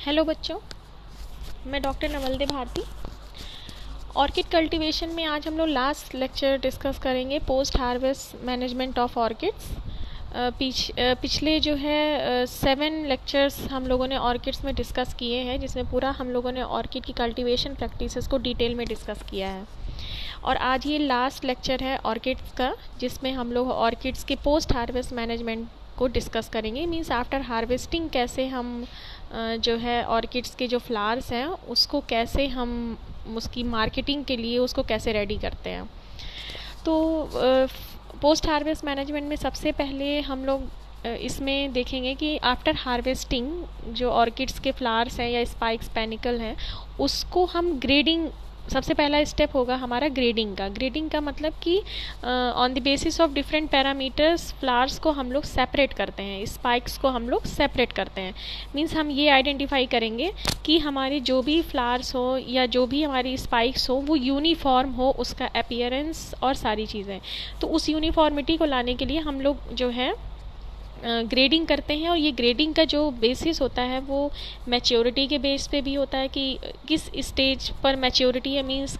Hello बच्चों, मैं doctor नवलदे Bharti. Orchid cultivation में आज हम लोग लास्ट लेक्चर डिस्कस करेंगे, post harvest management of orchids. पिछले जो है 7 लेक्चर्स हम लोगों ने ऑर्किड्स में डिस्कस किए हैं, जिसमें पूरा हम लोगों ने ऑर्किड की कल्टीवेशन प्रैक्टिसेस को डिटेल में डिस्कस किया है। और आज ये लास्ट लेक्चर है ऑर्किड्स का, जिसमें हम लोग ऑर्किड्स के पोस्ट हार्वेस्ट मैनेजमेंट को डिस्कस करेंगे। मीन्स आफ्टर हार्वेस्टिंग कैसे हम जो है ऑर्किड्स के जो फ्लावर्स हैं उसको कैसे हम उसकी मार्केटिंग के लिए उसको कैसे रेडी करते हैं। तो पोस्ट हार्वेस्ट मैनेजमेंट में सबसे पहले हम लोग इसमें देखेंगे कि आफ्टर हार्वेस्टिंग जो ऑर्किड्स के फ्लावर्स हैं या स्पाइक्स पेनिकल हैं उसको हम ग्रेडिंग, सबसे पहला स्टेप होगा हमारा ग्रेडिंग का। ग्रेडिंग का मतलब कि on the basis of different parameters flowers को हम लोग सेपरेट करते हैं, स्पाइक्स को हम लोग सेपरेट करते हैं। मीन्स हम ये आइडेंटिफाई करेंगे कि हमारे जो भी फ्लावर्स हो या जो भी हमारी स्पाइक्स हो वो यूनिफॉर्म हो, उसका अपीयरेंस और सारी चीज़ें। तो उस यूनिफॉर्मिटी को लाने के लिए हम लोग जो है ग्रेडिंग करते हैं। और ये ग्रेडिंग का जो बेसिस होता है वो मैच्योरिटी के बेस पे भी होता है कि किस स्टेज पर मैच्योरिटी है। मीन्स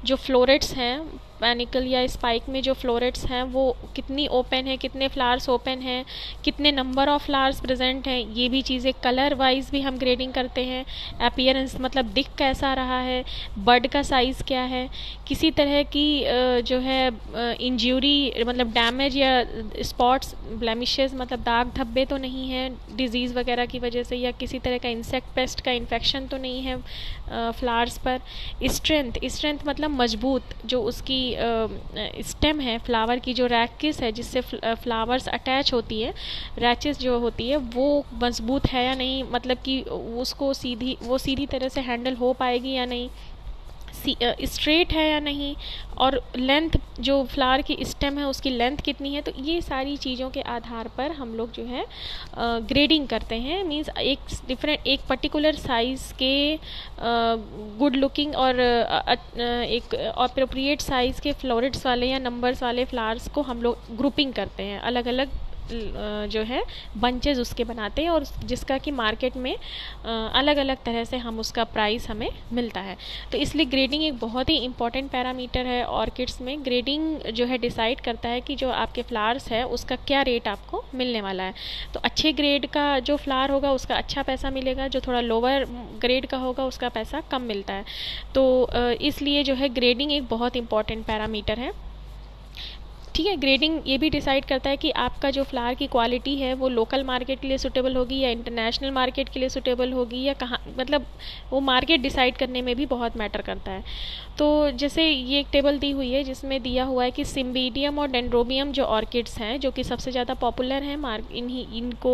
जो फ्लोरेट्स हैं पैनिकल या स्पाइक में, जो फ्लोरेट्स हैं वो कितनी ओपन है, कितने फ्लावर्स ओपन हैं, कितने नंबर ऑफ फ्लावर्स प्रेजेंट हैं, ये भी चीज़ें। कलर वाइज भी हम ग्रेडिंग करते हैं। अपीयरेंस मतलब दिख कैसा रहा है, बड का साइज़ क्या है, किसी तरह की जो है इंजरी मतलब डैमेज या स्पॉट्स ब्लेमिशेस मतलब दाग धब्बे तो नहीं है डिजीज़ वगैरह की वजह से, या किसी तरह का इंसेक्ट पेस्ट का इन्फेक्शन तो नहीं है फ्लावर्स पर। स्ट्रेंथ मतलब मजबूत, जो उसकी स्टेम है फ्लावर की, जो रैकिस है जिससे फ्लावर्स अटैच होती है, रैचेस जो होती है वो मजबूत है या नहीं, मतलब कि उसको सीधी तरह से हैंडल हो पाएगी या नहीं, स्ट्रेट है या नहीं, और लेंथ जो फ्लावर की स्टेम है उसकी लेंथ कितनी है। तो ये सारी चीज़ों के आधार पर हम लोग जो है ग्रेडिंग करते हैं। मींस एक पर्टिकुलर साइज़ के गुड लुकिंग और एक अप्रोप्रिएट साइज़ के फ्लोरेट्स वाले या नंबर्स वाले फ्लावर्स को हम लोग ग्रुपिंग करते हैं, अलग अलग जो है बंचेस उसके बनाते हैं, और जिसका कि मार्केट में अलग अलग तरह से हम उसका प्राइस हमें मिलता है। तो इसलिए ग्रेडिंग एक बहुत ही इंपॉर्टेंट पैरामीटर है ऑर्किड्स में। ग्रेडिंग जो है डिसाइड करता है कि जो आपके फ्लावर्स है उसका क्या रेट आपको मिलने वाला है। तो अच्छे ग्रेड का जो फ्लावर होगा उसका अच्छा पैसा मिलेगा, जो थोड़ा लोअर ग्रेड का होगा उसका पैसा कम मिलता है। तो इसलिए जो है ग्रेडिंग एक बहुत इंपॉर्टेंट पैरामीटर है। ठीक है, ग्रेडिंग ये भी डिसाइड करता है कि आपका जो फ्लावर की क्वालिटी है वो लोकल मार्केट के लिए सूटेबल होगी या इंटरनेशनल मार्केट के लिए सूटेबल होगी, या कहाँ, मतलब वो मार्केट डिसाइड करने में भी बहुत मैटर करता है। तो जैसे ये एक टेबल दी हुई है जिसमें दिया हुआ है कि सिम्बीडियम और डेंड्रोबियम जो ऑर्किड्स हैं जो कि सबसे ज़्यादा पॉपुलर हैं,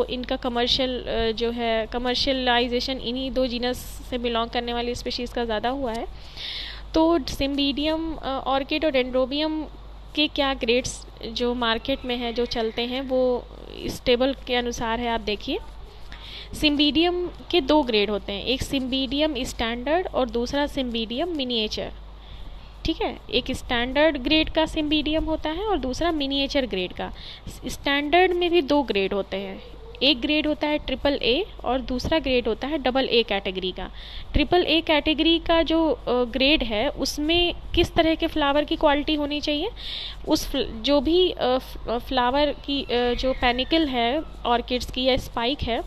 इनका कमर्शियल जो है कमर्शियलाइजेशन इन्हीं 2 जीनस से बिलोंग करने वाली स्पीशीज़ का ज़्यादा हुआ है। तो सिम्बीडियम ऑर्किड और डेंड्रोबियम के क्या ग्रेड्स जो मार्केट में है जो चलते हैं वो इस टेबल के अनुसार है। आप देखिए, सिम्बीडियम के 2 ग्रेड होते हैं, एक सिम्बीडियम स्टैंडर्ड और दूसरा सिम्बीडियम मिनिएचर। ठीक है, एक स्टैंडर्ड ग्रेड का सिम्बीडियम होता है और दूसरा मिनिएचर ग्रेड का। स्टैंडर्ड में भी 2 ग्रेड होते हैं, एक ग्रेड होता है AAA और दूसरा ग्रेड होता है AA कैटेगरी का। AAA कैटेगरी का जो ग्रेड है उसमें किस तरह के फ्लावर की क्वालिटी होनी चाहिए, जो भी फ्लावर की जो पेनिकल है ऑर्किड्स की या स्पाइक है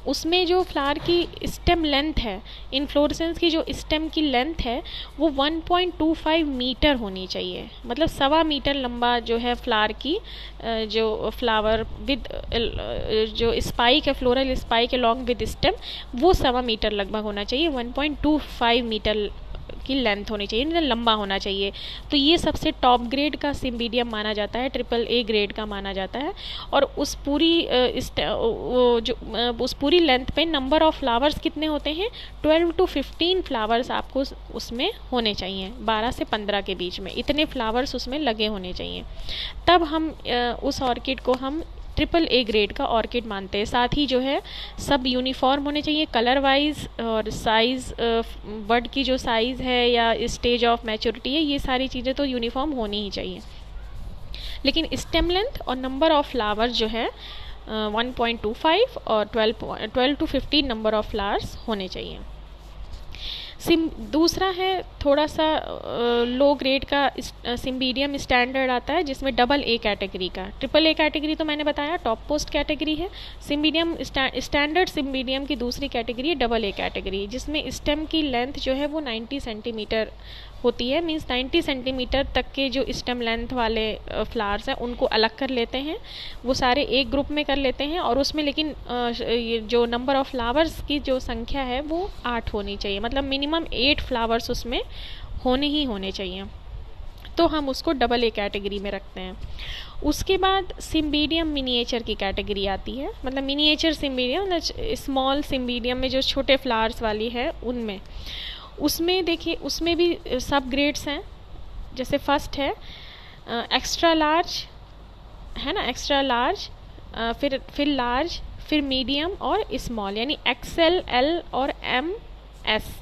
उसमें जो फ्लावर की स्टेम लेंथ है, इन्फ्लोरेसेंस की जो स्टेम की लेंथ है वो 1.25 मीटर होनी चाहिए। मतलब 1.25 मीटर लंबा जो है फ्लावर की जो फ्लावर विद जो स्पाइक है, floral spike along with stem, वो 1.25 मीटर लगभग होना चाहिए। 1.25 मीटर की लेंथ होनी चाहिए, मतलब लंबा होना चाहिए। तो ये सबसे टॉप ग्रेड का सिम्बीडियम माना जाता है, AAA ग्रेड का माना जाता है। और उस पूरी लेंथ पे नंबर ऑफ फ्लावर्स कितने होते हैं, 12 to 15 फ्लावर्स आपको उसमें होने चाहिए, 12 से 15 के बीच में इतने फ्लावर्स उसमें लगे होने चाहिए। तब हम उस ऑर्किड को हम AAA ग्रेड का ऑर्किड मानते हैं। साथ ही जो है सब यूनिफॉर्म होने चाहिए कलर वाइज, और साइज़ बड की जो साइज़ है या स्टेज ऑफ मैच्योरिटी है, ये सारी चीज़ें तो यूनिफॉर्म होनी ही चाहिए। लेकिन स्टेम लेंथ और नंबर ऑफ फ्लावर जो है 1.25 और 12 to 15 नंबर ऑफ फ्लावर्स होने चाहिए। दूसरा है थोड़ा सा लो ग्रेड का सिम्बीडियम स्टैंडर्ड आता है, जिसमें डबल ए कैटेगरी का। ट्रिपल ए कैटेगरी तो मैंने बताया टॉप पोस्ट कैटेगरी है। सिम्बीडियम स्टैंडर्ड सिम्बीडियम की दूसरी कैटेगरी है डबल ए कैटेगरी, जिसमें स्टेम की लेंथ जो है वो 90 सेंटीमीटर होती है। मीन्स 90 सेंटीमीटर तक के जो स्टेम लेंथ वाले फ्लावर्स हैं उनको अलग कर लेते हैं, वो सारे एक ग्रुप में कर लेते हैं, और उसमें लेकिन ये जो नंबर ऑफ फ्लावर्स की जो संख्या है वो 8 होनी चाहिए, मतलब मिनिमम 8 फ्लावर्स उसमें होने चाहिए। तो हम उसको डबल ए कैटेगरी में रखते हैं। उसके बाद सिम्बीडियम मिनिएचर की कैटेगरी आती है, मतलब मिनिएचर सिम्बीडियम, मतलब स्मॉल सिम्बीडियम में जो छोटे फ्लावर्स वाली है उनमें। उसमें देखिए उसमें भी सब ग्रेड्स हैं। जैसे फर्स्ट है एक्स्ट्रा लार्ज, है ना, एक्स्ट्रा लार्ज, फिर लार्ज, फिर मीडियम और स्मॉल, यानी एक्सएल, एल और एम, एस,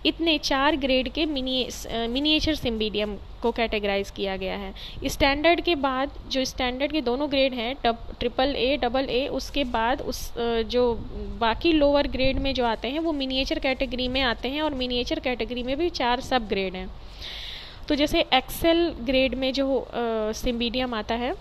इतने 4 ग्रेड के मिनिएचर सिम्बीडियम को कैटेगराइज किया गया है। स्टैंडर्ड के बाद जो स्टैंडर्ड के दोनों ग्रेड हैं ट्रिपल ए, डबल ए, उसके बाद जो बाकी लोअर ग्रेड में जो आते हैं वो मिनिएचर कैटेगरी में आते हैं, और मिनिएचर कैटेगरी में भी 4 सब ग्रेड हैं। तो जैसे एक्सेल ग्रेड में जो सिम्बीडियम आता है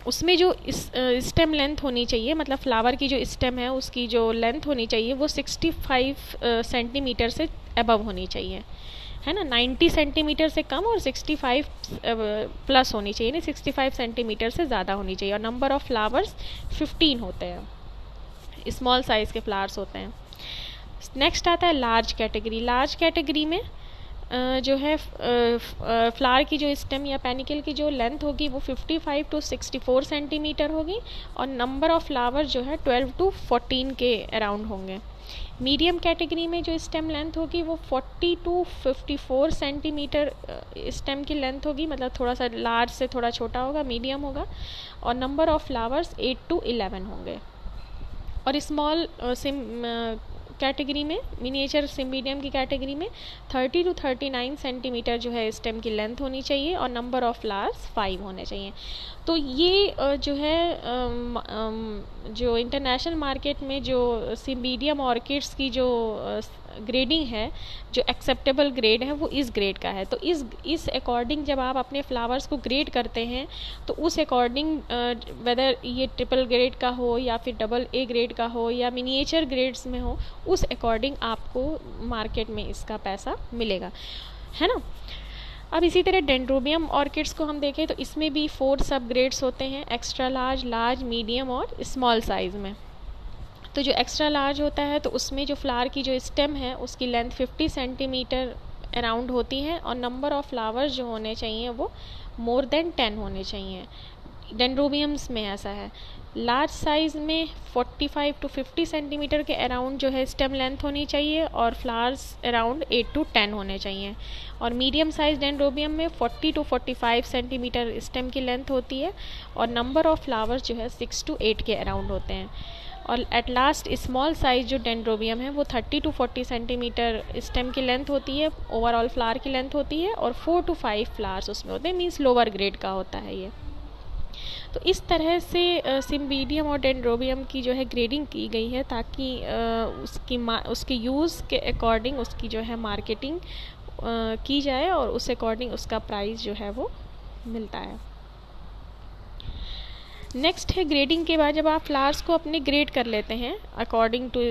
उसमें जो स्टेम लेंथ होनी चाहिए, मतलब फ्लावर की जो स्टेम है उसकी जो लेंथ होनी चाहिए वो 65 सेंटीमीटर से अबव होनी चाहिए, है ना। 90 सेंटीमीटर से कम और 65 प्लस होनी चाहिए, नहीं 65 सेंटीमीटर से ज़्यादा होनी चाहिए। और नंबर ऑफ़ फ्लावर्स 15 होते हैं, स्मॉल साइज़ के फ्लावर्स होते हैं। नेक्स्ट आता है लार्ज कैटेगरी। लार्ज कैटेगरी में जो है फ्लावर की जो स्टेम या पेनिकल की जो लेंथ होगी वो 55 to 64 सेंटीमीटर होगी, और नंबर ऑफ़ फ्लावर जो है 12 to 14 के अराउंड होंगे। मीडियम कैटेगरी में जो स्टेम लेंथ होगी वो 40 to 54 सेंटीमीटर स्टेम की लेंथ होगी, मतलब थोड़ा सा लार्ज से थोड़ा छोटा होगा, मीडियम होगा, और नंबर ऑफ़ फ्लावर्स 8 to 11 होंगे। और स्मॉल कैटेगरी में, मिनिएचर सिम्बीडियम की कैटेगरी में 30 to 39 सेंटीमीटर जो है स्टेम की लेंथ होनी चाहिए, और नंबर ऑफ़ फ्लावर्स 5 होने चाहिए। तो ये जो है जो इंटरनेशनल मार्केट में जो सिम्बीडियम ऑर्किड्स की जो ग्रेडिंग है, जो एक्सेप्टेबल ग्रेड है वो इस ग्रेड का है। तो इस अकॉर्डिंग जब आप अपने फ्लावर्स को ग्रेड करते हैं तो उस अकॉर्डिंग वेदर ये ट्रिपल ग्रेड का हो या फिर डबल ए ग्रेड का हो या मिनिएचर ग्रेड्स में हो, उस अकॉर्डिंग आपको मार्केट में इसका पैसा मिलेगा, है ना। अब इसी तरह डेंड्रोबियम ऑर्किड्स को हम देखें तो इसमें भी 4 सब ग्रेड्स होते हैं, एक्स्ट्रा लार्ज, लार्ज, मीडियम और स्मॉल साइज़ में। तो जो एक्स्ट्रा लार्ज होता है तो उसमें जो फ्लावर की जो स्टेम है उसकी लेंथ 50 सेंटीमीटर अराउंड होती है, और नंबर ऑफ़ फ्लावर्स जो होने चाहिए वो मोर देन 10 होने चाहिए। डेंड्रोबियम्स में ऐसा है। लार्ज साइज़ में 45 to 50 सेंटीमीटर के अराउंड जो है स्टेम लेंथ होनी चाहिए, और फ्लावर्स अराउंड 8 to 10 होने चाहिए। और मीडियम साइज डेंड्रोबियम में 40 to 45 सेंटीमीटर स्टेम की लेंथ होती है, और नंबर ऑफ़ फ्लावर्स जो है 6 to 8 के अराउंड होते हैं। और एट लास्ट स्मॉल साइज़ जो डेंड्रोबियम है वो 30 to 40 सेंटीमीटर स्टेम की लेंथ होती है, ओवरऑल फ्लावर की लेंथ होती है, और 4 to 5 फ्लावर्स उसमें होते हैं, मीन्स लोअर ग्रेड का होता है ये। तो इस तरह से सिम्बीडियम और डेंड्रोबियम की जो है ग्रेडिंग की गई है, ताकि उसके यूज़ के अकॉर्डिंग उसकी जो है मार्केटिंग की जाए, और उस अकॉर्डिंग उसका प्राइस जो है वो मिलता है। नेक्स्ट है ग्रेडिंग के बाद जब आप फ्लावर्स को अपने ग्रेड कर लेते हैं अकॉर्डिंग टू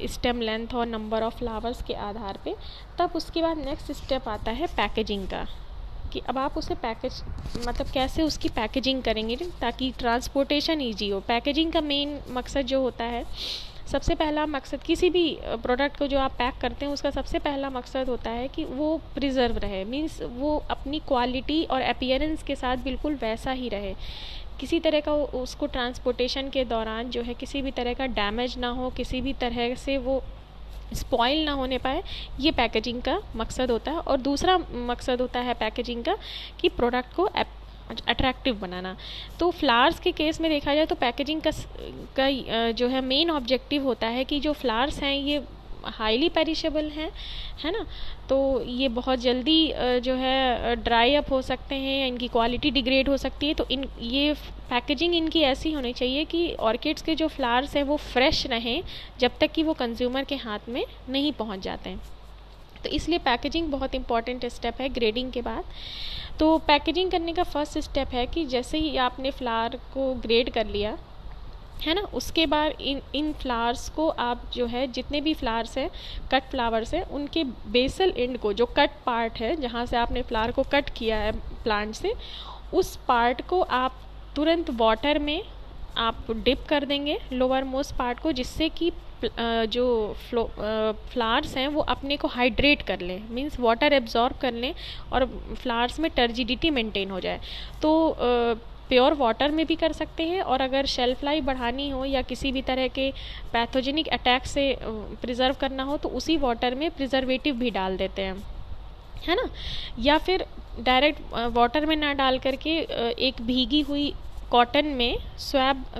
स्टेम लेंथ और नंबर ऑफ़ फ्लावर्स के आधार पे, तब उसके बाद नेक्स्ट स्टेप आता है पैकेजिंग का, कि अब आप उसे पैकेज मतलब कैसे उसकी पैकेजिंग करेंगे ताकि ट्रांसपोर्टेशन ईजी हो। पैकेजिंग का मेन मकसद जो होता है, सबसे पहला मकसद किसी भी प्रोडक्ट को जो आप पैक करते हैं उसका सबसे पहला मकसद होता है कि वो प्रिजर्व रहे, मीन्स वो अपनी क्वालिटी और अपीयरेंस के साथ बिल्कुल वैसा ही रहे, किसी तरह का उसको ट्रांसपोर्टेशन के दौरान जो है किसी भी तरह का डैमेज ना हो, किसी भी तरह से वो स्पॉइल ना होने पाए, ये पैकेजिंग का मकसद होता है। और दूसरा मकसद होता है पैकेजिंग का कि प्रोडक्ट को अट्रैक्टिव बनाना। तो फ्लावर्स के केस में देखा जाए तो पैकेजिंग का जो है मेन ऑब्जेक्टिव होता है कि जो फ्लावर्स हैं ये हाईली पेरिशेबल हैं, है ना। तो ये बहुत जल्दी जो है ड्राई अप हो सकते हैं या इनकी क्वालिटी डिग्रेड हो सकती है। तो ये पैकेजिंग इनकी ऐसी होनी चाहिए कि ऑर्किड्स के जो फ्लावर्स हैं वो फ्रेश रहें जब तक कि वो कंज्यूमर के हाथ में नहीं पहुंच जाते हैं। तो इसलिए पैकेजिंग बहुत इंपॉर्टेंट स्टेप है ग्रेडिंग के बाद। तो पैकेजिंग करने का फर्स्ट स्टेप है कि जैसे ही आपने फ्लावर को ग्रेड कर लिया, है ना, उसके बाद इन फ्लावर्स को आप जो है जितने भी फ्लावर्स हैं, कट फ्लावर्स हैं, उनके बेसल एंड को, जो कट पार्ट है जहाँ से आपने फ्लावर को कट किया है प्लांट से, उस पार्ट को आप तुरंत वाटर में आप डिप कर देंगे, लोअर मोस्ट पार्ट को, जिससे कि जो फ्लावर्स हैं वो अपने को हाइड्रेट कर लें, मींस वाटर एब्जॉर्ब कर लें और फ्लावर्स में टर्जिडिटी मेंटेन हो जाए। तो प्योर वाटर में भी कर सकते हैं, और अगर शेल्फ लाइफ बढ़ानी हो या किसी भी तरह के पैथोजेनिक अटैक से प्रिजर्व करना हो तो उसी वाटर में प्रिजर्वेटिव भी डाल देते हैं, है ना। या फिर डायरेक्ट वाटर में ना डाल करके एक भीगी हुई कॉटन में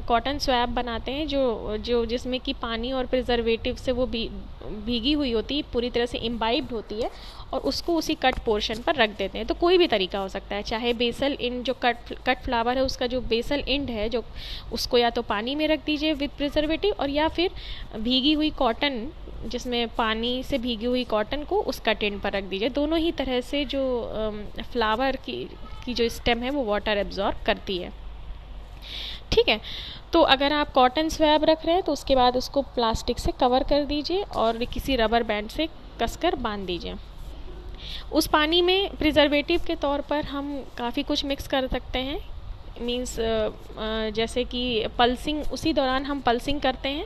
कॉटन स्वैब बनाते हैं जो जिसमें कि पानी और प्रिजर्वेटिव से वो भीगी हुई होती है, पूरी तरह से इम्बाइब्ड होती है, और उसको उसी कट पोर्शन पर रख देते हैं। तो कोई भी तरीका हो सकता है, चाहे बेसल एंड जो कट फ्लावर है उसका जो बेसल एंड है जो उसको या तो पानी में रख दीजिए विद प्रिजर्वेटिव, और या फिर भीगी हुई कॉटन जिसमें पानी से भीगी हुई कॉटन को उस कट एंड पर रख दीजिए। दोनों ही तरह से जो फ्लावर की जो स्टेम है वो वाटर एब्जॉर्ब करती है, ठीक है। तो अगर आप कॉटन स्वैब रख रहे हैं तो उसके बाद उसको प्लास्टिक से कवर कर दीजिए और किसी रबर बैंड से कसकर बांध दीजिए। उस पानी में प्रिजर्वेटिव के तौर पर हम काफ़ी कुछ मिक्स कर सकते हैं, मींस जैसे कि पल्सिंग, उसी दौरान हम पल्सिंग करते हैं,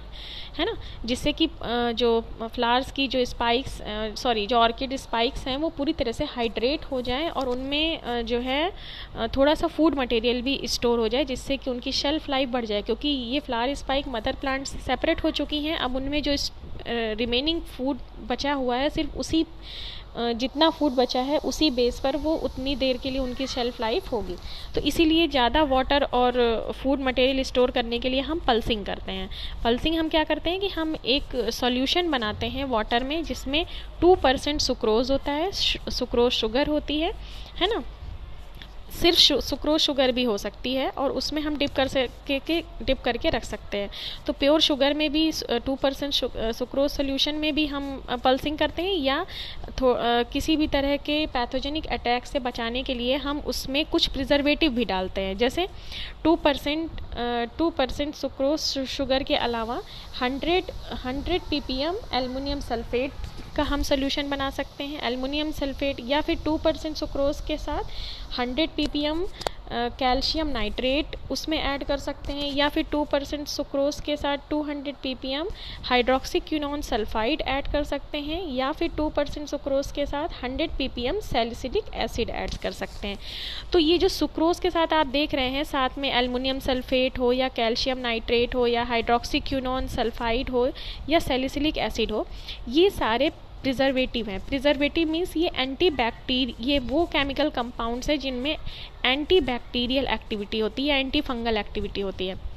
है ना, जिससे कि जो फ्लावर्स की जो स्पाइक्स जो ऑर्किड स्पाइक्स हैं वो पूरी तरह से हाइड्रेट हो जाएं और उनमें जो है थोड़ा सा फूड मटेरियल भी स्टोर हो जाए, जिससे कि उनकी शेल्फ लाइफ बढ़ जाए। क्योंकि ये फ्लावर स्पाइक मदर प्लांट से सेपरेट हो चुकी हैं, अब उनमें जो रिमेनिंग फूड बचा हुआ है, सिर्फ उसी जितना फूड बचा है उसी बेस पर वो उतनी देर के लिए उनकी शेल्फ लाइफ होगी। तो इसीलिए ज़्यादा वाटर और फूड मटेरियल स्टोर करने के लिए हम पल्सिंग करते हैं। पल्सिंग हम क्या करते हैं कि हम एक सॉल्यूशन बनाते हैं वाटर में जिसमें 2% सुक्रोज होता है, सुक्रोज शुगर होती है ना, सिर्फ सुक्रोज शुगर भी हो सकती है, और उसमें हम डिप करके रख सकते हैं। तो प्योर शुगर में भी 2% सुक्रोज सोल्यूशन में भी हम पल्सिंग करते हैं, या किसी भी तरह के पैथोजेनिक अटैक से बचाने के लिए हम उसमें कुछ प्रिजर्वेटिव भी डालते हैं। जैसे 2% सुक्रोज शुगर के अलावा 100 ppm एल्युमिनियम सल्फेट का हम सोल्यूशन बना सकते हैं। एल्युमिनियम सल्फेट, या फिर 2% सुक्रोज के साथ 100 ppm कैल्शियम नाइट्रेट उसमें ऐड कर सकते हैं, या फिर 2% सुक्रोज के साथ 200 ppm हाइड्रोक्सीक्विनोन सल्फाइड ऐड कर सकते हैं, या फिर 2% सुक्रोज के साथ 100 ppm सैलिसिलिक एसिड ऐड कर सकते हैं। तो ये जो सुक्रोज के साथ आप देख रहे हैं, साथ में एल्युमिनियम सल्फेट हो या कैल्शियम नाइट्रेट हो या हाइड्रोक्सीक्विनोन सल्फाइड हो या सैलिसिलिक एसिड हो, ये सारे प्रिजर्वेटिव हैं। प्रिजर्वेटिव मीन्स ये वो केमिकल कंपाउंड्स है जिनमें एंटी बैक्टीरियल एक्टिविटी होती है, एंटी फंगल एक्टिविटी होती है।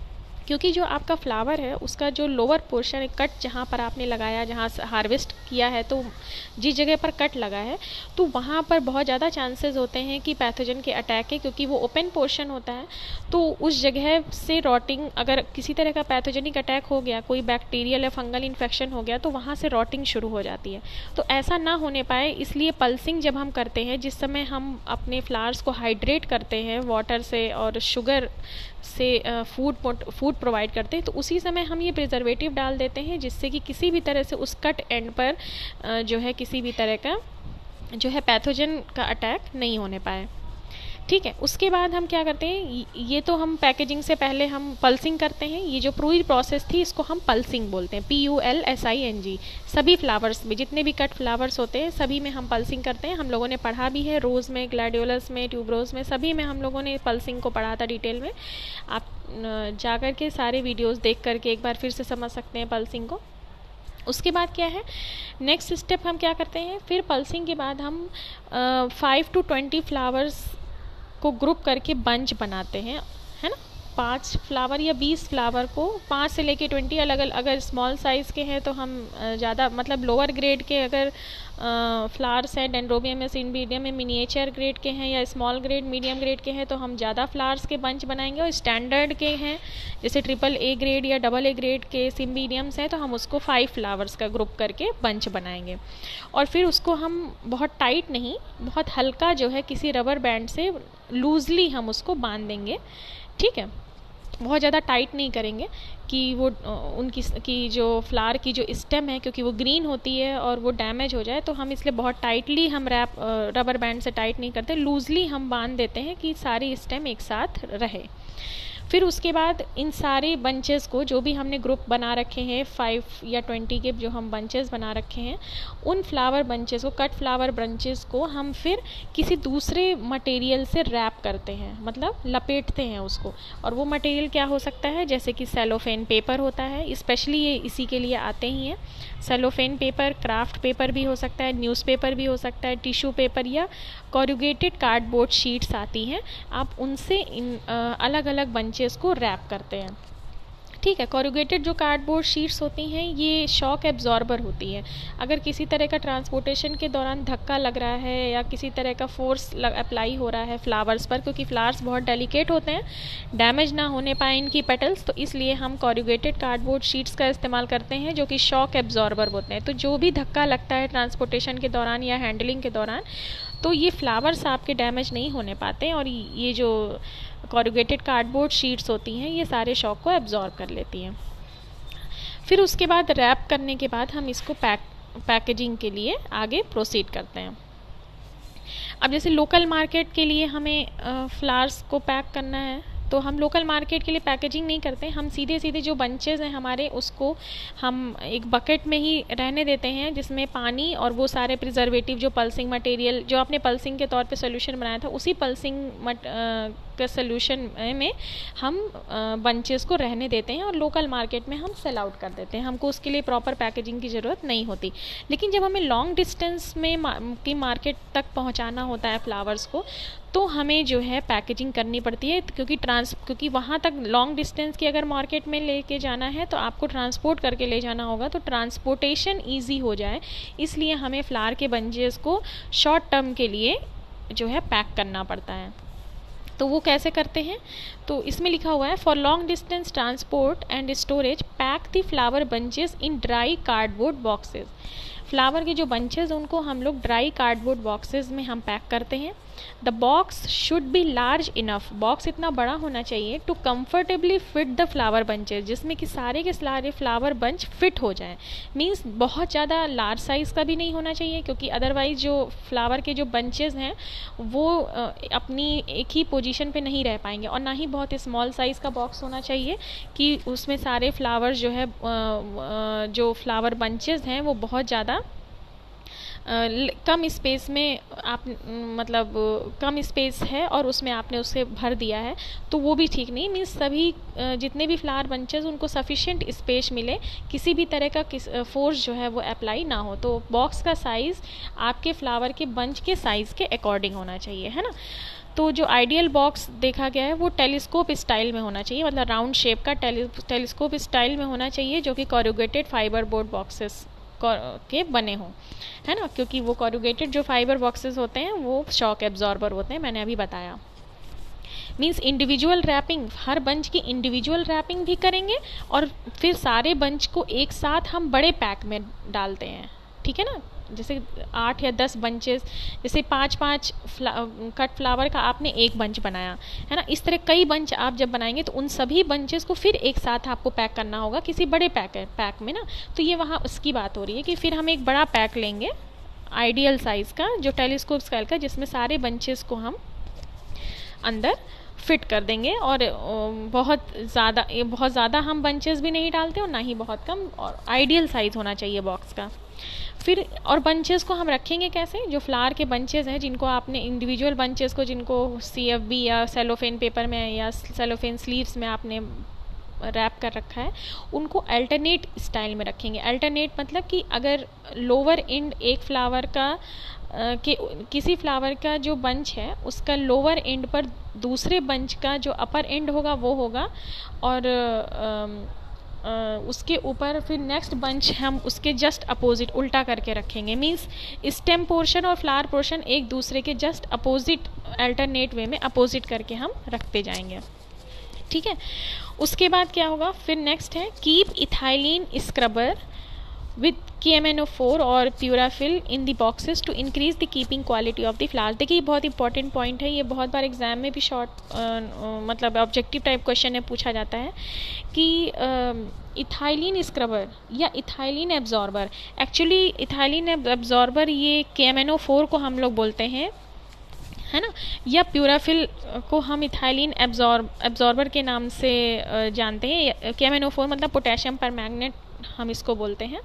क्योंकि जो आपका फ्लावर है उसका जो लोअर पोर्शन है, कट जहाँ पर आपने लगाया, जहाँ हार्वेस्ट किया है, तो जिस जगह पर कट लगा है तो वहाँ पर बहुत ज़्यादा चांसेस होते हैं कि पैथोजन के अटैक है, क्योंकि वो ओपन पोर्शन होता है। तो उस जगह से रॉटिंग, अगर किसी तरह का पैथोजेनिक अटैक हो गया, कोई बैक्टीरियल या फंगल इन्फेक्शन हो गया, तो वहाँ से रॉटिंग शुरू हो जाती है। तो ऐसा ना होने पाए, इसलिए पल्सिंग जब हम करते हैं, जिस समय हम अपने फ्लावर्स को हाइड्रेट करते हैं वाटर से और शुगर से फूड प्रोवाइड करते हैं, तो उसी समय हम ये प्रिजर्वेटिव डाल देते हैं, जिससे कि किसी भी तरह से उस कट एंड पर जो है किसी भी तरह का जो है पैथोजन का अटैक नहीं होने पाए। ठीक है, उसके बाद हम क्या करते हैं, ये तो हम पैकेजिंग से पहले हम पल्सिंग करते हैं। ये जो पूरी प्रोसेस थी इसको हम पल्सिंग बोलते हैं, PULSING। सभी फ्लावर्स में, जितने भी कट फ्लावर्स होते हैं सभी में हम पल्सिंग करते हैं। हम लोगों ने पढ़ा भी है, रोज़ में, ग्लैडियोलस में, ट्यूबरोज में, सभी में हम लोगों ने पल्सिंग को पढ़ा था डिटेल में। आप जाकर के सारे वीडियोज़ देख करके एक बार फिर से समझ सकते हैं पल्सिंग को। उसके बाद क्या है, नेक्स्ट स्टेप हम क्या करते हैं, फिर पल्सिंग के बाद हम 5 to 20 फ्लावर्स को ग्रुप करके बंच बनाते हैं, है ना। 5 फ्लावर या 20 फ्लावर को 5 से लेके 20 अलग अलग, अगर स्मॉल साइज़ के हैं तो हम ज़्यादा मतलब लोअर ग्रेड के अगर फ्लावर्स हैं, डेंड्रोबियम या सिम्बिडियम में मिनिएचर ग्रेड के हैं या स्मॉल ग्रेड मीडियम ग्रेड के हैं तो हम ज़्यादा फ्लावर्स के बंच बनाएंगे। और स्टैंडर्ड के हैं जैसे AAA ग्रेड या AA ग्रेड के सिम्बिडियम्स हैं तो हम उसको 5 फ्लावर्स का ग्रुप करके बंच बनाएंगे। और फिर उसको हम बहुत टाइट नहीं, बहुत हल्का जो है किसी रबर बैंड से लूजली हम उसको बांध देंगे, ठीक है। बहुत ज़्यादा टाइट नहीं करेंगे कि वो उनकी की जो फ्लावर की जो स्टेम है, क्योंकि वो ग्रीन होती है और वो डैमेज हो जाए, तो हम इसलिए बहुत टाइटली हम रबर बैंड से टाइट नहीं करते, लूजली हम बांध देते हैं कि सारी स्टेम एक साथ रहे। फिर उसके बाद इन सारे बंचेस को, जो भी हमने ग्रुप बना रखे हैं 5 या 20 के जो हम बंचेस बना रखे हैं, उन फ्लावर बंचेस को, कट फ्लावर बंचेस को हम फिर किसी दूसरे मटेरियल से रैप करते हैं, मतलब लपेटते हैं उसको। और वो मटेरियल क्या हो सकता है, जैसे कि सेलोफेन पेपर होता है, स्पेशली ये इसी के लिए आते ही हैं। सेलोफेन पेपर, क्राफ्ट पेपर भी हो सकता है, न्यूज़पेपर भी हो सकता है, टिश्यू पेपर या कोरुगेटेड कार्डबोर्ड शीट्स आती हैं, आप उनसे इन अलग अलग बंचेस को रैप करते हैं, ठीक है। कोरुगेटेड जो कार्डबोर्ड शीट्स होती हैं ये शॉक एब्जॉर्बर होती है। अगर किसी तरह का ट्रांसपोर्टेशन के दौरान धक्का लग रहा है या किसी तरह का फोर्स अप्लाई हो रहा है फ्लावर्स पर, क्योंकि फ्लावर्स बहुत डेलिकेट होते हैं, डैमेज ना होने पाए इनकी पेटल्स, तो इसलिए हम कोरुगेटेड कार्डबोर्ड शीट्स का इस्तेमाल करते हैं जो कि शॉक एब्जॉर्बर होते हैं। तो जो भी धक्का लगता है ट्रांसपोर्टेशन के दौरान या हैंडलिंग के दौरान, तो ये फ्लावर्स आपके डैमेज नहीं होने पाते, और ये जो कोरुगेटेड कार्डबोर्ड शीट्स होती हैं ये सारे शॉक को एब्जॉर्ब कर लेती हैं। फिर उसके बाद रैप करने के बाद हम इसको पैकेजिंग के लिए आगे प्रोसीड करते हैं। अब जैसे लोकल मार्केट के लिए हमें फ्लावर्स को पैक करना है, तो हम लोकल मार्केट के लिए पैकेजिंग नहीं करते, हम सीधे सीधे जो बंचेज़ हैं हमारे उसको हम एक बकेट में ही रहने देते हैं, जिसमें पानी और वो सारे प्रिजर्वेटिव जो पल्सिंग मटेरियल जो आपने पल्सिंग के तौर पे सोल्यूशन बनाया था, उसी पल्सिंग का सोल्यूशन में हम बंचेस को रहने देते हैं और लोकल मार्केट में हम सेल आउट कर देते हैं। हमको उसके लिए प्रॉपर पैकेजिंग की ज़रूरत नहीं होती। लेकिन जब हमें लॉन्ग डिस्टेंस में की मार्केट तक पहुंचाना होता है फ्लावर्स को, तो हमें जो है पैकेजिंग करनी पड़ती है, क्योंकि वहाँ तक लॉन्ग डिस्टेंस की अगर मार्केट में लेके जाना है तो आपको ट्रांसपोर्ट करके ले जाना होगा, तो ट्रांसपोर्टेशन ईजी हो जाए, इसलिए हमें फ्लावर के बंचेस को शॉर्ट टर्म के लिए जो है पैक करना पड़ता है। तो वो कैसे करते हैं, तो इसमें लिखा हुआ है, for long distance transport and storage pack the flower bunches in dry cardboard boxes. Flower के जो बंचेस उनको हम लोग ड्राई कार्डबोर्ड बॉक्सेस में हम पैक करते हैं। The box should be large enough, box इतना बड़ा होना चाहिए to comfortably fit the flower bunches, जिसमें कि सारे के सारे फ्लावर बंच फिट हो जाएं। मींस बहुत ज़्यादा लार्ज साइज़ का भी नहीं होना चाहिए, क्योंकि अदरवाइज जो फ्लावर के जो बंचेस हैं वो अपनी एक ही पोजीशन पे नहीं रह पाएंगे। और ना ही बहुत स्मॉल साइज़ का बॉक्स होना चाहिए कि उसमें सारे फ्लावर्स जो है जो फ्लावर बंचेस हैं वो बहुत ज़्यादा कम स्पेस में आप मतलब कम स्पेस है और उसमें आपने उसे भर दिया है, तो वो भी ठीक नहीं। मीन्स सभी जितने भी फ्लावर बंचेस उनको सफिशिएंट स्पेस मिले, किसी भी तरह का फोर्स जो है वो अप्लाई ना हो। तो बॉक्स का साइज़ आपके फ्लावर के बंच के साइज़ के अकॉर्डिंग होना चाहिए, है ना। तो जो आइडियल बॉक्स देखा गया है वो टेलीस्कोप स्टाइल में होना चाहिए, मतलब राउंड शेप का टेलीस्कोप स्टाइल में होना चाहिए, जो कि कोरुगेटेड फाइबर बोर्ड बॉक्सेस के बने हों, है ना, क्योंकि वो कोरुगेटेड जो फाइबर बॉक्सेस होते हैं वो शॉक एब्जॉर्बर होते हैं, मैंने अभी बताया। मीन्स इंडिविजुअल रैपिंग, हर बंच की इंडिविजुअल रैपिंग भी करेंगे और फिर सारे बंच को एक साथ हम बड़े पैक में डालते हैं, ठीक है ना। जैसे 8 या 10 बंचेस, जैसे 5-5 कट फ्लावर का आपने एक बंच बनाया, है ना, इस तरह कई बंच आप जब बनाएंगे तो उन सभी बंचेस को फिर एक साथ आपको पैक करना होगा किसी बड़े पैक में ना। तो ये वहाँ उसकी बात हो रही है कि फिर हम एक बड़ा पैक लेंगे आइडियल साइज़ का, जो टेलीस्कोप स्टाइल का, जिसमें सारे बंचेस को हम अंदर फिट कर देंगे। और बहुत ज़्यादा हम बंचेस भी नहीं डालते और ना ही बहुत कम, और आइडियल साइज़ होना चाहिए बॉक्स का। फिर और बंचेस को हम रखेंगे कैसे, जो फ्लावर के बंचेस हैं जिनको आपने इंडिविजुअल बंचेस को, जिनको CFB या सेलोफेन पेपर में या सेलोफेन स्लीव्स में आपने रैप कर रखा है उनको अल्टरनेट स्टाइल में रखेंगे। अल्टरनेट मतलब कि अगर लोअर एंड एक फ्लावर का किसी फ्लावर का जो बंच है उसका लोअर एंड पर दूसरे बंच का जो अपर एंड होगा वो होगा, और उसके ऊपर फिर नेक्स्ट बंच हम उसके जस्ट अपोजिट उल्टा करके रखेंगे। मीन्स स्टेम पोर्शन और फ्लावर पोर्शन एक दूसरे के जस्ट अपोजिट अल्टरनेट वे में अपोजिट करके हम रखते जाएंगे। ठीक है, उसके बाद क्या होगा, फिर नेक्स्ट है keep ethylene scrubber with KMNO4 और Purafil in the boxes to increase the keeping quality of the flowers. देखिए ये बहुत इंपॉर्टेंट पॉइंट है, ये बहुत बार एग्जाम में भी शॉर्ट मतलब ऑब्जेक्टिव टाइप क्वेश्चन में पूछा जाता है कि इथाइलिन स्क्रबर या ethylene absorber. Actually ethylene absorber ये KMNO4 को हम लोग बोलते हैं, है ना, या प्यूराफिल को हम इथाइलिन एब्जॉर्बर के नाम से जानते हैं। KMNO4 मतलब पोटेशियम परमैंगनेट हम इसको बोलते हैं।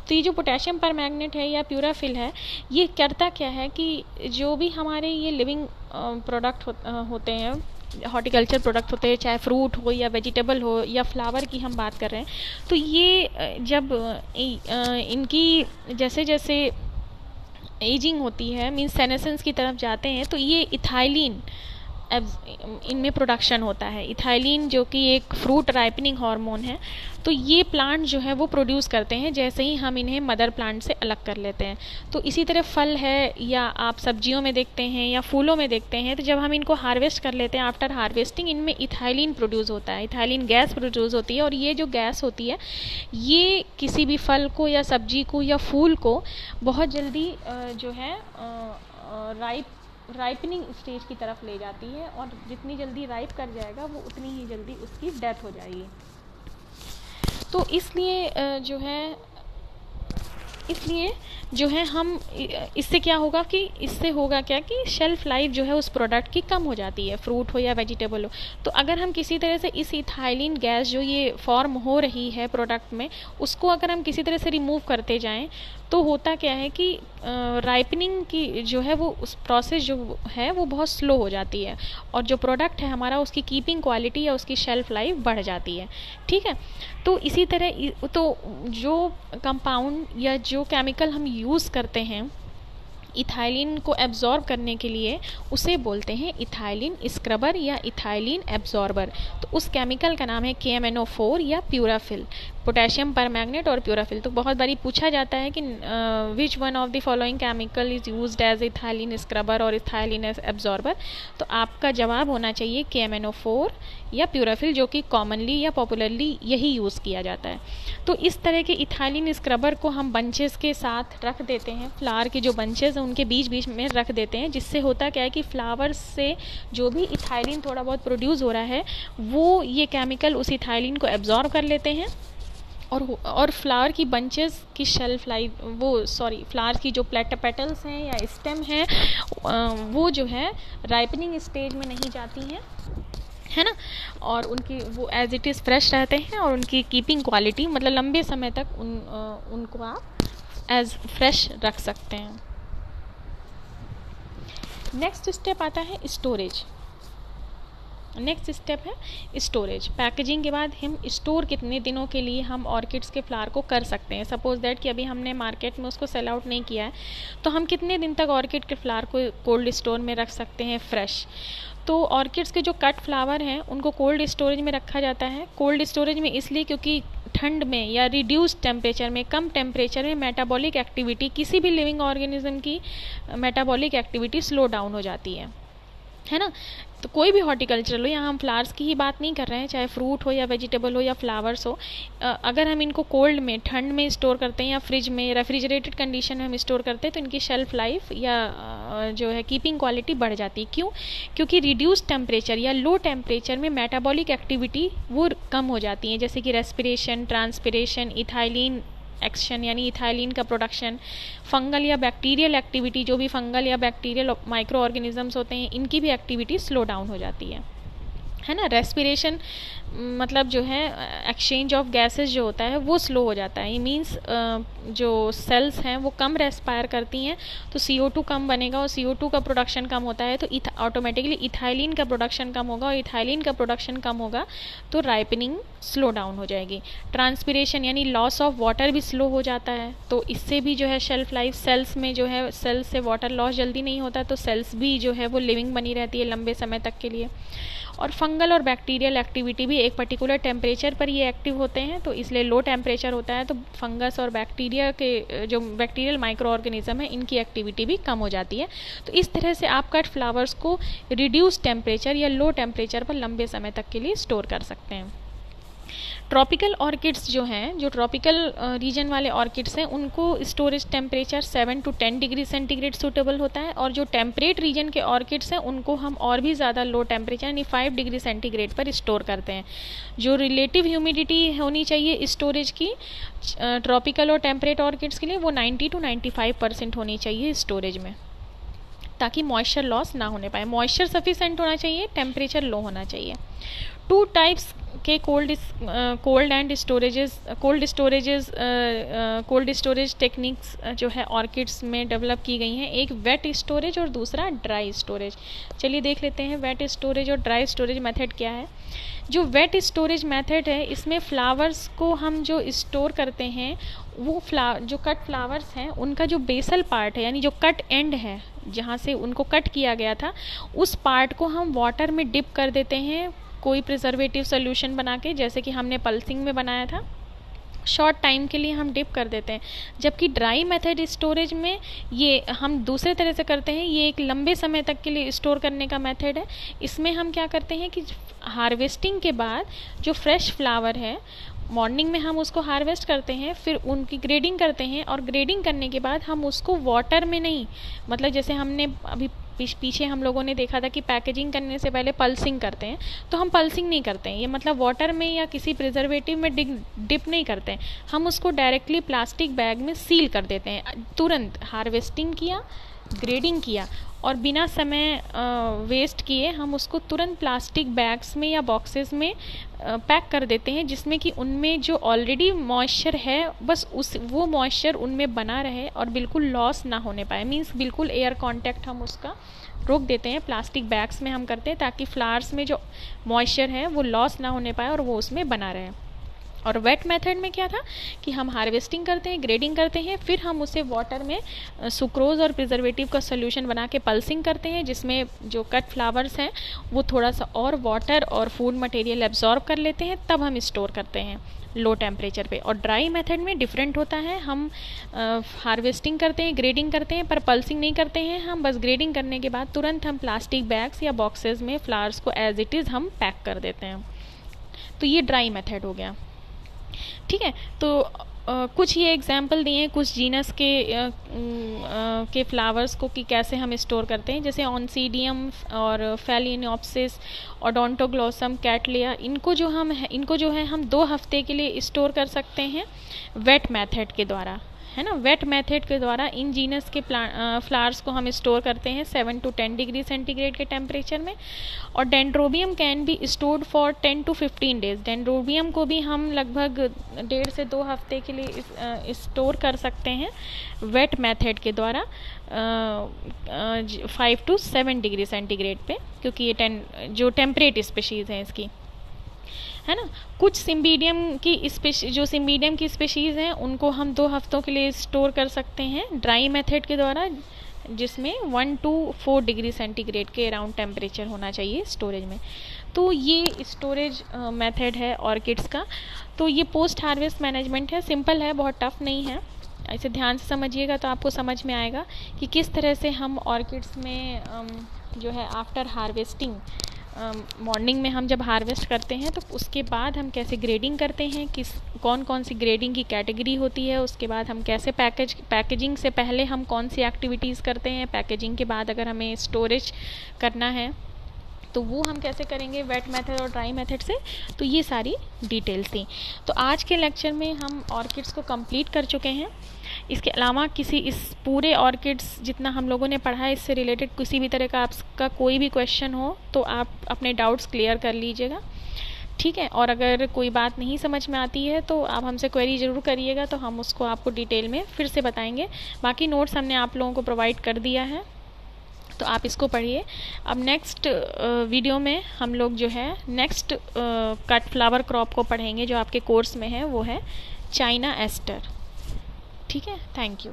तो ये जो पोटेशियम परमैंगनेट है या प्यूराफिल है, ये करता क्या है कि जो भी हमारे ये लिविंग प्रोडक्ट होते हैं, हॉर्टिकल्चर प्रोडक्ट होते हैं, चाहे फ्रूट हो या वेजिटेबल हो या फ्लावर की हम बात कर रहे हैं, तो ये जब इनकी जैसे जैसे एजिंग होती है, मीन्स सेनेसेंस की तरफ जाते हैं, तो ये इथाइलिन इनमें प्रोडक्शन होता है। इथाइलिन जो कि एक फ्रूट राइपनिंग हार्मोन है, तो ये प्लांट जो है वो प्रोड्यूस करते हैं जैसे ही हम इन्हें मदर प्लांट से अलग कर लेते हैं। तो इसी तरह फल है या आप सब्जियों में देखते हैं या फूलों में देखते हैं, तो जब हम इनको हार्वेस्ट कर लेते हैं, आफ्टर हार्वेस्टिंग इनमें इथाइलिन प्रोड्यूस होता है, इथाइलिन गैस प्रोड्यूस होती है। और ये जो गैस होती है ये किसी भी फल को या सब्जी को या फूल को बहुत जल्दी जो है राइपनिंग स्टेज की तरफ ले जाती है, और जितनी जल्दी राइप कर जाएगा वो उतनी ही जल्दी उसकी डेथ हो जाएगी। तो इसलिए जो है हम इससे क्या होगा कि शेल्फ लाइफ जो है उस प्रोडक्ट की कम हो जाती है, फ्रूट हो या वेजिटेबल हो। तो अगर हम किसी तरह से इस इथाइलिन गैस जो ये फॉर्म हो रही है प्रोडक्ट में, उसको अगर हम किसी तरह से रिमूव करते जाएं, तो होता क्या है कि राइपनिंग की जो है वो उस प्रोसेस जो है वो बहुत स्लो हो जाती है, और जो प्रोडक्ट है हमारा उसकी कीपिंग क्वालिटी या उसकी शेल्फ लाइफ बढ़ जाती है। ठीक है, तो इसी तरह तो जो कंपाउंड या जो केमिकल हम यूज़ करते हैं इथाइलिन को एब्जॉर्ब करने के लिए, उसे बोलते हैं इथाइलिन स्क्रबर या इथाइलिन एब्जॉर्बर। तो उस केमिकल का नाम है KMNO4 या प्यूराफिल, पोटेशियम परमैंगनेट और प्यूराफिल। तो बहुत बारी पूछा जाता है कि which one of the following chemical is used as ethylene scrubber और इथाइलिन एब्जॉर्बर। तो आपका जवाब होना चाहिए KMNO4 या प्यूराफिल, जो कि कॉमनली या पॉपुलरली यही यूज़ किया जाता है। तो इस तरह के इथाइलिन स्क्रबर को हम बंचेस के साथ रख देते हैं, फ्लावर के जो बंचेस हैं उनके बीच बीच में रख देते हैं, जिससे होता क्या है कि फ्लावर्स से जो भी इथाइलिन थोड़ा बहुत प्रोड्यूस हो रहा है वो ये केमिकल उस इथाइलिन को एब्जॉर्ब कर लेते हैं, और फ्लावर की बंचेस की शेल्फ लाइफ फ्लावर की जो पेटल्स हैं या स्टेम हैं वो जो है राइपनिंग स्टेज में नहीं जाती हैं, है ना, और उनकी वो एज इट इज़ फ्रेश रहते हैं, और उनकी कीपिंग क्वालिटी मतलब लंबे समय तक उनको आप एज फ्रेश रख सकते हैं। नेक्स्ट स्टेप आता है स्टोरेज। नेक्स्ट स्टेप है स्टोरेज। पैकेजिंग के बाद हम स्टोर कितने दिनों के लिए हम ऑर्किड्स के फ्लावर को कर सकते हैं। सपोज दैट कि अभी हमने मार्केट में उसको सेल आउट नहीं किया है, तो हम कितने दिन तक ऑर्किड के फ्लावर को कोल्ड स्टोर में रख सकते हैं फ्रेश। तो ऑर्किड्स के जो कट फ्लावर हैं उनको कोल्ड स्टोरेज में रखा जाता है। कोल्ड स्टोरेज में इसलिए क्योंकि ठंड में या रिड्यूस टेम्परेचर में, कम टेम्परेचर में मेटाबॉलिक एक्टिविटी, किसी भी लिविंग ऑर्गेनिज्म की मेटाबॉलिक एक्टिविटी स्लो डाउन हो जाती है ना। तो कोई भी हॉर्टिकल्चर हो, यहाँ हम फ्लावर्स की ही बात नहीं कर रहे हैं, चाहे फ्रूट हो या वेजिटेबल हो या फ्लावर्स हो, अगर हम इनको कोल्ड में, ठंड में स्टोर करते हैं या फ्रिज में, रेफ्रिजरेटेड कंडीशन में हम स्टोर करते हैं, तो इनकी शेल्फ लाइफ या जो है कीपिंग क्वालिटी बढ़ जाती है। क्यों? क्योंकि रिड्यूस टेम्परेचर या लो टेम्परेचर में मेटाबॉलिक एक्टिविटी वो कम हो जाती है, जैसे कि रेस्पिरेशन, ट्रांसपिरेशन, इथाइलिन एक्शन यानी इथाइलिन का प्रोडक्शन, फंगल या बैक्टीरियल एक्टिविटी, जो भी फंगल या बैक्टीरियल माइक्रो ऑर्गेनिजम्स होते हैं इनकी भी एक्टिविटी स्लो डाउन हो जाती है है ना। रेस्पिरेशन मतलब जो है एक्सचेंज ऑफ गैसेस जो होता है वो स्लो हो जाता है। ये मीन्स जो सेल्स हैं वो कम रेस्पायर करती हैं तो CO2 कम बनेगा, और CO2 का प्रोडक्शन कम होता है तो ऑटोमेटिकली इथाइलिन का प्रोडक्शन कम होगा, और इथाइलिन का प्रोडक्शन कम होगा तो राइपनिंग स्लो डाउन हो जाएगी। ट्रांसपिरेशन यानी लॉस ऑफ वाटर भी स्लो हो जाता है, तो इससे भी जो है शेल्फ लाइफ, सेल्स में जो है सेल्स से वाटर लॉस जल्दी नहीं होता, तो सेल्स भी जो है वो लिविंग बनी रहती है लंबे समय तक के लिए। और फंगल और बैक्टीरियल एक्टिविटी भी एक पर्टिकुलर टेम्परेचर पर ये एक्टिव होते हैं, तो इसलिए लो टेम्परेचर होता है तो फंगस और बैक्टीरिया के जो बैक्टीरियल माइक्रो ऑर्गेनिज्म है इनकी एक्टिविटी भी कम हो जाती है। तो इस तरह से आप कट फ्लावर्स को रिड्यूस टेम्परेचर या लो टेम्परेचर पर लंबे समय तक के लिए स्टोर कर सकते हैं। ट्रॉपिकल ऑर्किड्स जो हैं, जो ट्रॉपिकल रीजन वाले ऑर्किड्स हैं, उनको storage temperature 7 to 10 degree centigrade suitable होता है, और जो टेम्परेट रीजन के ऑर्किड्स हैं उनको हम और भी ज़्यादा लो टेम्परेचर यानी 5 डिग्री सेंटीग्रेड पर स्टोर करते हैं। जो रिलेटिव ह्यूमिडिटी होनी चाहिए स्टोरेज की ट्रॉपिकल और टेम्परेट ऑर्किड्स के लिए वो 90 to 95% होनी चाहिए स्टोरेज में, ताकि मॉइस्चर लॉस ना होने पाए। मॉइस्चर सफिशेंट होना चाहिए, टेम्परेचर लो होना चाहिए। 2 टाइप्स के कोल्ड स्टोरेज टेक्निक्स जो है ऑर्किड्स में डेवलप की गई हैं, एक वेट स्टोरेज और दूसरा ड्राई स्टोरेज। चलिए देख लेते हैं वेट स्टोरेज और ड्राई स्टोरेज मेथड क्या है। जो वेट स्टोरेज मेथड है इसमें फ्लावर्स को हम जो स्टोर करते हैं वो जो कट फ्लावर्स हैं उनका जो बेसल पार्ट है यानी जो कट एंड है जहाँ से उनको कट किया गया था उस पार्ट को हम वाटर में डिप कर देते हैं कोई प्रिजर्वेटिव सोल्यूशन बना के, जैसे कि हमने पल्सिंग में बनाया था। शॉर्ट टाइम के लिए हम डिप कर देते हैं। जबकि ड्राई मेथड स्टोरेज में ये हम दूसरे तरह से करते हैं, ये एक लंबे समय तक के लिए स्टोर करने का मेथड है। इसमें हम क्या करते हैं कि हार्वेस्टिंग के बाद जो फ्रेश फ्लावर है मॉर्निंग में हम उसको हार्वेस्ट करते हैं, फिर उनकी ग्रेडिंग करते हैं, और ग्रेडिंग करने के बाद हम उसको वाटर में नहीं, मतलब जैसे हमने अभी पीछे हम लोगों ने देखा था कि पैकेजिंग करने से पहले पल्सिंग करते हैं, तो हम पल्सिंग नहीं करते हैं, ये मतलब वाटर में या किसी प्रिजर्वेटिव में डिप नहीं करते हैं, हम उसको डायरेक्टली प्लास्टिक बैग में सील कर देते हैं। तुरंत हार्वेस्टिंग किया, ग्रेडिंग किया और बिना समय वेस्ट किए हम उसको तुरंत प्लास्टिक बैग्स में या बॉक्सेस में पैक कर देते हैं, जिसमें कि उनमें जो ऑलरेडी मॉइस्चर है बस वो मॉइस्चर उनमें बना रहे और बिल्कुल लॉस ना होने पाए। मीन्स बिल्कुल एयर कांटेक्ट हम उसका रोक देते हैं, प्लास्टिक बैग्स में हम करते हैं ताकि फ्लावर्स में जो मॉइस्चर है वो लॉस ना होने पाए और वो उसमें बना रहे। और वेट मेथड में क्या था कि हम हार्वेस्टिंग करते हैं, ग्रेडिंग करते हैं, फिर हम उसे वाटर में सुक्रोज और प्रिजर्वेटिव का सोल्यूशन बना के पल्सिंग करते हैं, जिसमें जो कट फ्लावर्स हैं वो थोड़ा सा और वाटर और फूड मटेरियल एब्जॉर्ब कर लेते हैं, तब हम स्टोर करते हैं लो टेम्परेचर पे। और ड्राई मेथड में डिफरेंट होता है, हम हार्वेस्टिंग करते हैं, ग्रेडिंग करते हैं, पर पल्सिंग नहीं करते हैं। हम बस ग्रेडिंग करने के बाद तुरंत हम प्लास्टिक बैग्स या बॉक्सेस में फ्लावर्स को एज इट इज़ हम पैक कर देते हैं। तो ये ड्राई मेथड हो गया, ठीक है। तो कुछ ये एग्जाम्पल दिए हैं कुछ जीनस के फ्लावर्स को कि कैसे हम स्टोर करते हैं, जैसे ऑन्सीडियम और फेलिनोप्सिस, ओडोंटोग्लोसम, कैटलिया, इनको जो है हम 2 हफ्ते के लिए स्टोर कर सकते हैं वेट मेथड के द्वारा, है ना। वेट मेथड के द्वारा इन जीनस के फ्लावर्स को हम स्टोर करते हैं 7 to 10 डिग्री सेंटीग्रेड के टेम्परेचर में। और Dendrobium can be stored for 10 to 15 days. Dendrobium को भी हम लगभग 1.5 से 2 हफ्ते के लिए स्टोर कर सकते हैं वेट मेथड के द्वारा 5 to 7 डिग्री सेंटीग्रेड पे, क्योंकि ये जो टेम्परेट स्पीशीज़ हैं इसकी, है ना। कुछ सिम्बीडियम की स्पेशीज़ हैं उनको हम 2 हफ्तों के लिए स्टोर कर सकते हैं ड्राई मेथड के द्वारा, जिसमें 1 to 4 डिग्री सेंटीग्रेड के अराउंड टेम्परेचर होना चाहिए स्टोरेज में। तो ये स्टोरेज मेथड है ऑर्किड्स का। तो ये पोस्ट हार्वेस्ट मैनेजमेंट है, सिंपल है, बहुत टफ नहीं है। इसे ध्यान से समझिएगा तो आपको समझ में आएगा कि किस तरह से हम ऑर्किड्स में जो है आफ्टर हार्वेस्टिंग मॉर्निंग में हम जब हार्वेस्ट करते हैं तो उसके बाद हम कैसे ग्रेडिंग करते हैं, कौन कौन सी ग्रेडिंग की कैटेगरी होती है, उसके बाद हम कैसे पैकेजिंग से पहले हम कौन सी एक्टिविटीज़ करते हैं, पैकेजिंग के बाद अगर हमें स्टोरेज करना है तो वो हम कैसे करेंगे वेट मेथड और ड्राई मेथड से। तो ये सारी डिटेल्स थी। तो आज के लेक्चर में हम ऑर्किड्स को कंप्लीट कर चुके हैं। इसके अलावा किसी इस पूरे ऑर्किड्स जितना हम लोगों ने पढ़ा है इससे रिलेटेड किसी भी तरह का आपका कोई भी क्वेश्चन हो तो आप अपने डाउट्स क्लियर कर लीजिएगा, ठीक है। और अगर कोई बात नहीं समझ में आती है तो आप हमसे क्वेरी ज़रूर करिएगा, तो हम उसको आपको डिटेल में फिर से बताएंगे। बाकी नोट्स हमने आप लोगों को प्रोवाइड कर दिया है, तो आप इसको पढ़िए। अब नेक्स्ट वीडियो में हम लोग जो है नेक्स्ट कट फ्लावर क्रॉप को पढ़ेंगे, जो आपके कोर्स में है वो है चाइना एस्टर, ठीक है। Thank you.